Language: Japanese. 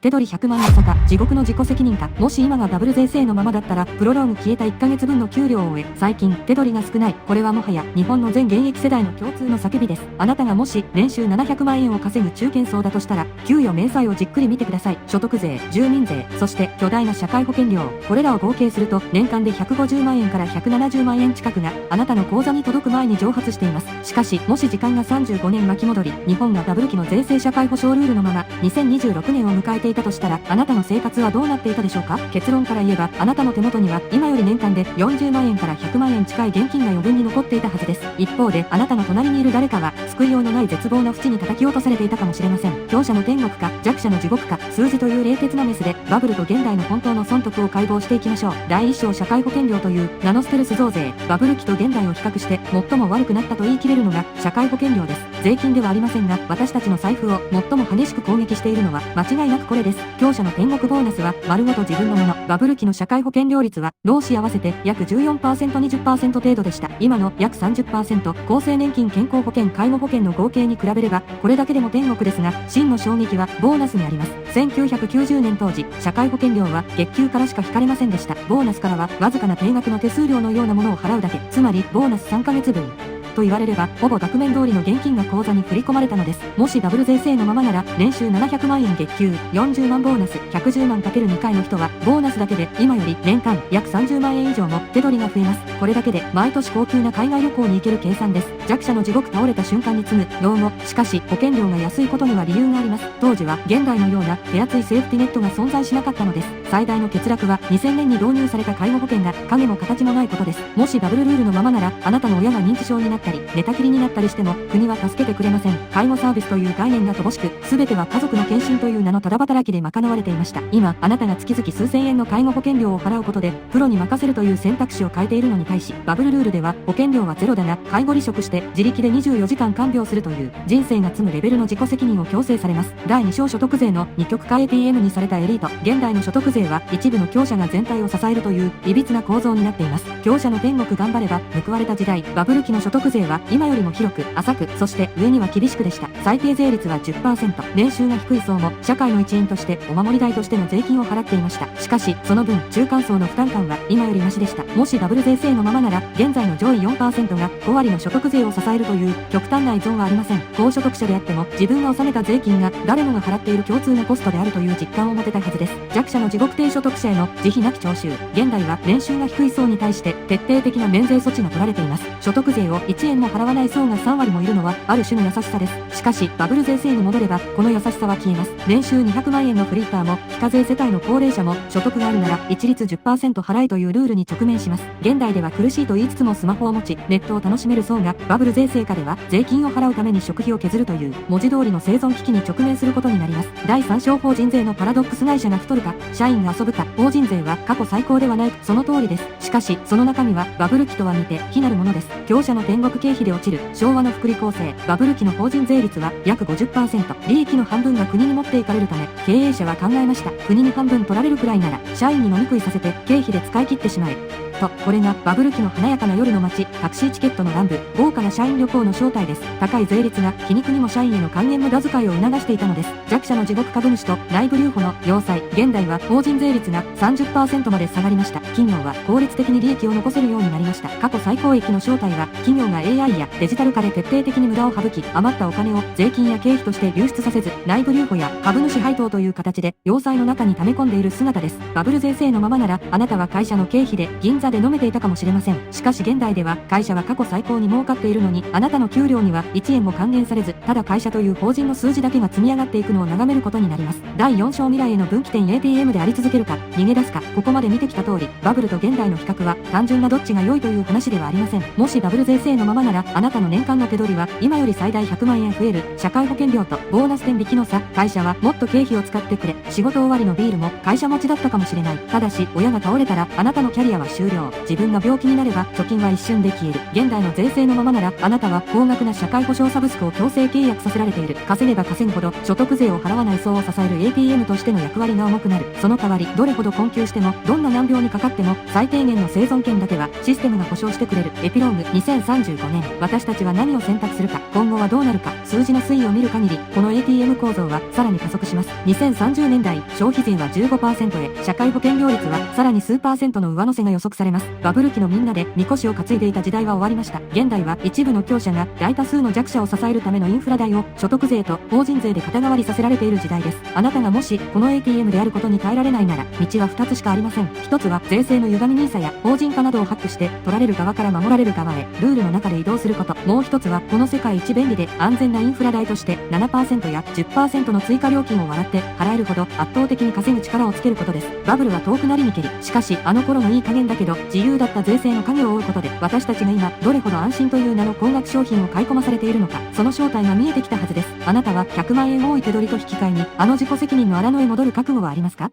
手取り100万まさか地獄の自己責任か。もし今がダブル税制のままだったらプロローグ消えた1ヶ月分の給料を終え、最近手取りが少ない。これはもはや日本の全現役世代の共通の叫びです。あなたがもし年収700万円を稼ぐ中堅層だとしたら、給与明細をじっくり見てください。所得税、住民税、そして巨大な社会保険料、これらを合計すると年間で150万円から170万円近くがあなたの口座に届く前に蒸発しています。しかしもし時間が35年巻き戻り、日本がダブル期の税制社会保障ルールのまま2026年を迎えていたとしたら、あなたの生活はどうなっていたでしょうか。結論から言えば、あなたの手元には今より年間で40万円から100万円近い現金が余分に残っていたはずです。一方であなたの隣にいる誰かは救いようのない絶望な淵に叩き落とされていたかもしれません。強者の天国か弱者の地獄か、数字という冷徹なメスでバブルと現代の本当の損得を解剖していきましょう。第一章社会保険料という名のステルス増税。バブル期と現代を比較して最も悪くなったと言い切れるのが社会保険料です。税金ではありませんが、私たちの財布を最も激しく攻撃しているのは間違いなくこれです。強者の天国ボーナスは丸ごと自分のもの。バブル期の社会保険料率は労使合わせて約 14%、20% 程度でした。今の約 30%、厚生年金健康保険介護保険の合計に比べればこれだけでも天国ですが、真の衝撃はボーナスにあります。1990年当時、社会保険料は月給からしか引かれませんでした。ボーナスからはわずかな定額の手数料のようなものを払うだけ、つまりボーナス3ヶ月分と言われれば、ほぼ額面通りの現金が口座に振り込まれたのです。もしダブル税制のままなら、年収700万円月給、40万ボーナス、110万 ×2 回の人は、ボーナスだけで今より年間約30万円以上も手取りが増えます。これだけで毎年高級な海外旅行に行ける計算です。弱者の地獄倒れた瞬間に次ぐ老後。しかし保険料が安いことには理由があります。当時は現代のような手厚いセーフティネットが存在しなかったのです。最大の欠落は2000年に導入された介護保険が影も形もないことです。もしダブルルールのままなら、あなたの親が認知症になったり寝たきりになったりしても国は助けてくれません。介護サービスという概念が乏しく、全ては家族の献身という名のただ働きで賄われていました。今あなたが月々数千円の介護保険料を払うことでプロに任せるという選択肢を変えているのに対し、バブルルールでは保険料はゼロだが介護離職して自力で24時間看病するという人生が積むレベルの自己責任を強制されます。第2章所得税の二極化 ATM にされたエリート。現代の所得税は一部の強者が全体を支えるという歪な構造になっています。強者の天国頑張れば報われた時代、バブル期の所得税は今よりも広く浅く、そして上には厳しくでした。最低税率は 10%。年収が低い層も社会の一員としてお守り代としての税金を払っていました。しかしその分中間層の負担感は今よりマシでした。もしダブル税制のままなら、現在の上位 4% が5割の所得税を支えるという極端な依存はありません。高所得者であっても自分が納めた税金が誰もが払っている共通のコストであるという実感を持てたはずです。弱者の地獄低所得者への慈悲なき徴収。現代は年収が低い層に対して徹底的な免税措置が取られています。所得税を1円も払わない層が3割もいるのはある種の優しさです。しかしバブル税制に戻ればこの優しさは消えます。年収200万円のフリーターも非課税世帯の高齢者も所得があるなら一律 10% 払えというルールに直面します。現代では苦しいと言いつつもスマホを持ちネットを楽しめる層が、バブル税制下では税金を払うために食費を削るという文字通りの生存危機に直面することになります。第3章法人税のパラドックス。会社が太るか社員が遊ぶか。法人税は過去最高ではない。その通りです。しかしその中身はバブル期とは似て非なるものです。強者の天国経費で落ちる昭和の福利厚生。バブル期の法人税率は約 50%。利益の半分が国に持っていかれるため、経営者は考えました。国に半分取られるくらいなら社員に飲み食いさせて経費で使い切ってしまえと。これがバブル期の華やかな夜の街、タクシーチケットの乱舞、豪華な社員旅行の正体です。高い税率が皮肉にも社員への還元無駄遣いを促していたのです。弱者の地獄株主と内部留保の要塞。現代は法人税率が 30% まで下がりました。企業は効率的に利益を残せるようになりました。過去最高益の正体は、企業が AI やデジタル化で徹底的に無駄を省き、余ったお金を税金や経費として流出させず、内部留保や株主配当という形で要塞の中に溜め込んでいる姿です。バブル税制のままなら、あなたは会社の経費で銀座で飲めていたかもしれません。しかし現代では会社は過去最高に儲かっているのに、あなたの給料には1円も還元されず、ただ会社という法人の数字だけが積み上がっていくのを眺めることになります。第4章未来への分岐点 ATM であり続けるか逃げ出すか。ここまで見てきた通り、バブルと現代の比較は単純などっちが良いという話ではありません。もしダブル税制のままなら、あなたの年間の手取りは今より最大100万円増える。社会保険料とボーナス点引きの差。会社はもっと経費を使ってくれ。仕事終わりのビールも会社持ちだったかもしれない。ただし親が倒れたらあなたのキャリアは終了。よう。自分が病気になれば貯金は一瞬で消える。現代の税制のままなら、あなたは高額な社会保障サブスクを強制契約させられている。稼げば稼ぐほど所得税を払わない層を支える ATM としての役割が重くなる。その代わり、どれほど困窮しても、どんな難病にかかっても、最低限の生存権だけはシステムが保証してくれる。エピローグ2035年、私たちは何を選択するか、今後はどうなるか、数字の推移を見る限り、この ATM 構造はさらに加速します。2030年代、消費税は 15% へ、社会保険料率はさらに数%の上乗せが予測されます。バブル期のみんなでみこしを担いでいた時代は終わりました。現代は一部の強者が大多数の弱者を支えるためのインフラ代を所得税と法人税で肩代わりさせられている時代です。あなたがもしこの ATM であることに耐えられないなら、道は2つしかありません。1つは税制の歪み NISA や法人化などをハックして取られる側から守られる側へ、ルールの中で移動すること。もう1つはこの世界一便利で安全なインフラ代として 7% や 10% の追加料金を笑って払えるほど圧倒的に稼ぐ力をつけることです。バブルは遠くなりにけり、しかしあの頃のいい加減だけど自由だった税制の影を追うことで、私たちが今どれほど安心という名の高額商品を買い込まされているのか、その正体が見えてきたはずです。あなたは100万円多い手取りと引き換えにあの自己責任の荒野へ戻る覚悟はありますか？